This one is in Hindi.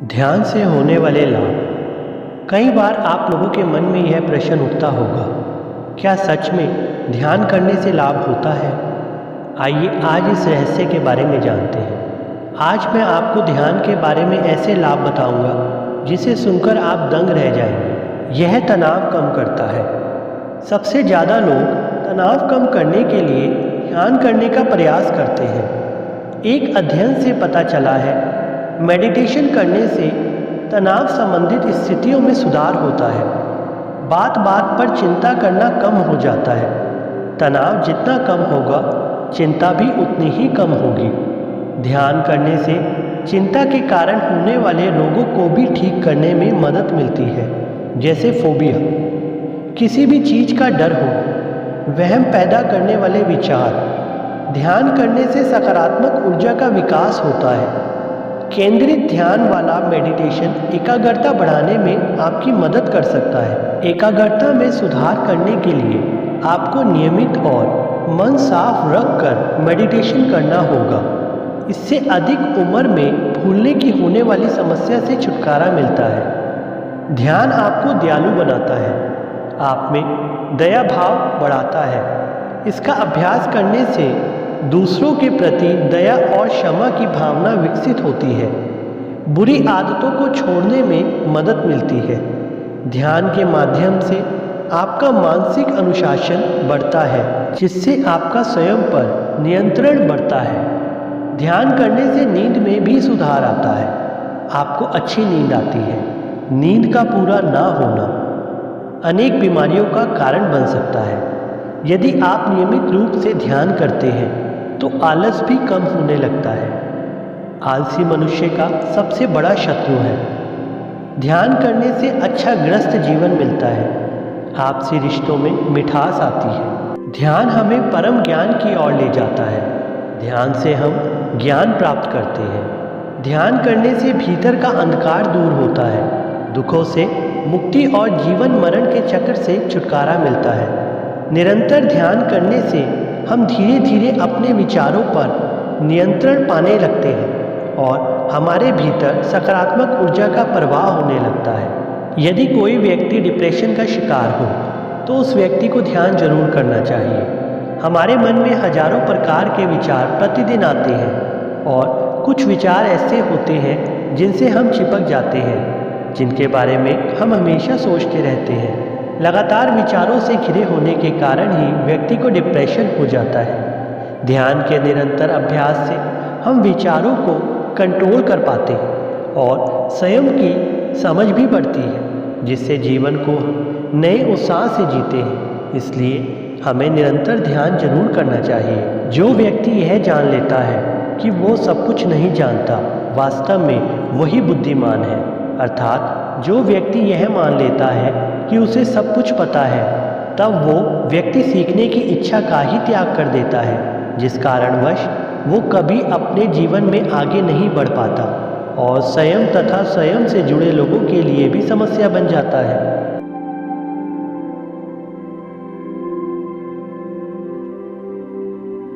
ध्यान से होने वाले लाभ। कई बार आप लोगों के मन में यह प्रश्न उठता होगा, क्या सच में ध्यान करने से लाभ होता है? आइए आज इस रहस्य के बारे में जानते हैं। आज मैं आपको ध्यान के बारे में ऐसे लाभ बताऊंगा जिसे सुनकर आप दंग रह जाएंगे। यह तनाव कम करता है। सबसे ज़्यादा लोग तनाव कम करने के लिए ध्यान करने का प्रयास करते हैं। एक अध्ययन से पता चला है, मेडिटेशन करने से तनाव संबंधित स्थितियों में सुधार होता है। बात बात पर चिंता करना कम हो जाता है। तनाव जितना कम होगा, चिंता भी उतनी ही कम होगी। ध्यान करने से चिंता के कारण होने वाले रोगों को भी ठीक करने में मदद मिलती है, जैसे फोबिया, किसी भी चीज़ का डर हो, वहम पैदा करने वाले विचार। ध्यान करने से सकारात्मक ऊर्जा का विकास होता है। केंद्रित ध्यान वाला मेडिटेशन एकाग्रता बढ़ाने में आपकी मदद कर सकता है। एकाग्रता में सुधार करने के लिए आपको नियमित और मन साफ रखकर मेडिटेशन करना होगा। इससे अधिक उम्र में भूलने की होने वाली समस्या से छुटकारा मिलता है। ध्यान आपको दयालु बनाता है, आप में दया भाव बढ़ाता है। इसका अभ्यास करने से दूसरों के प्रति दया और क्षमा की भावना विकसित होती है। बुरी आदतों को छोड़ने में मदद मिलती है। ध्यान के माध्यम से आपका मानसिक अनुशासन बढ़ता है, जिससे आपका स्वयं पर नियंत्रण बढ़ता है। ध्यान करने से नींद में भी सुधार आता है। आपको अच्छी नींद आती है। नींद का पूरा ना होना अनेक बीमारियों का कारण बन सकता है। यदि आप नियमित रूप से ध्यान करते हैं तो आलस भी कम होने लगता है। आलसी मनुष्य का सबसे बड़ा शत्रु है। ध्यान करने से अच्छा ग्रस्त जीवन मिलता है। आपसी रिश्तों में मिठास आती है। ध्यान हमें परम ज्ञान की ओर ले जाता है। ध्यान से हम ज्ञान प्राप्त करते हैं। ध्यान करने से भीतर का अंधकार दूर होता है। दुखों से मुक्ति और जीवन मरण के चक्र से छुटकारा मिलता है। निरंतर ध्यान करने से हम धीरे धीरे अपने विचारों पर नियंत्रण पाने लगते हैं और हमारे भीतर सकारात्मक ऊर्जा का प्रवाह होने लगता है। यदि कोई व्यक्ति डिप्रेशन का शिकार हो तो उस व्यक्ति को ध्यान जरूर करना चाहिए। हमारे मन में हजारों प्रकार के विचार प्रतिदिन आते हैं और कुछ विचार ऐसे होते हैं जिनसे हम चिपक जाते हैं, जिनके बारे में हम हमेशा सोचते रहते हैं। लगातार विचारों से घिरे होने के कारण ही व्यक्ति को डिप्रेशन हो जाता है। ध्यान के निरंतर अभ्यास से हम विचारों को कंट्रोल कर पाते हैं और स्वयं की समझ भी बढ़ती है, जिससे जीवन को नए उत्साह से जीते हैं। इसलिए हमें निरंतर ध्यान जरूर करना चाहिए। जो व्यक्ति यह जान लेता है कि वो सब कुछ नहीं जानता, वास्तव में वही बुद्धिमान है। अर्थात जो व्यक्ति यह मान लेता है कि उसे सब कुछ पता है, तब वो व्यक्ति सीखने की इच्छा का ही त्याग कर देता है, जिस कारणवश वो कभी अपने जीवन में आगे नहीं बढ़ पाता और स्वयं तथा स्वयं से जुड़े लोगों के लिए भी समस्या बन जाता है।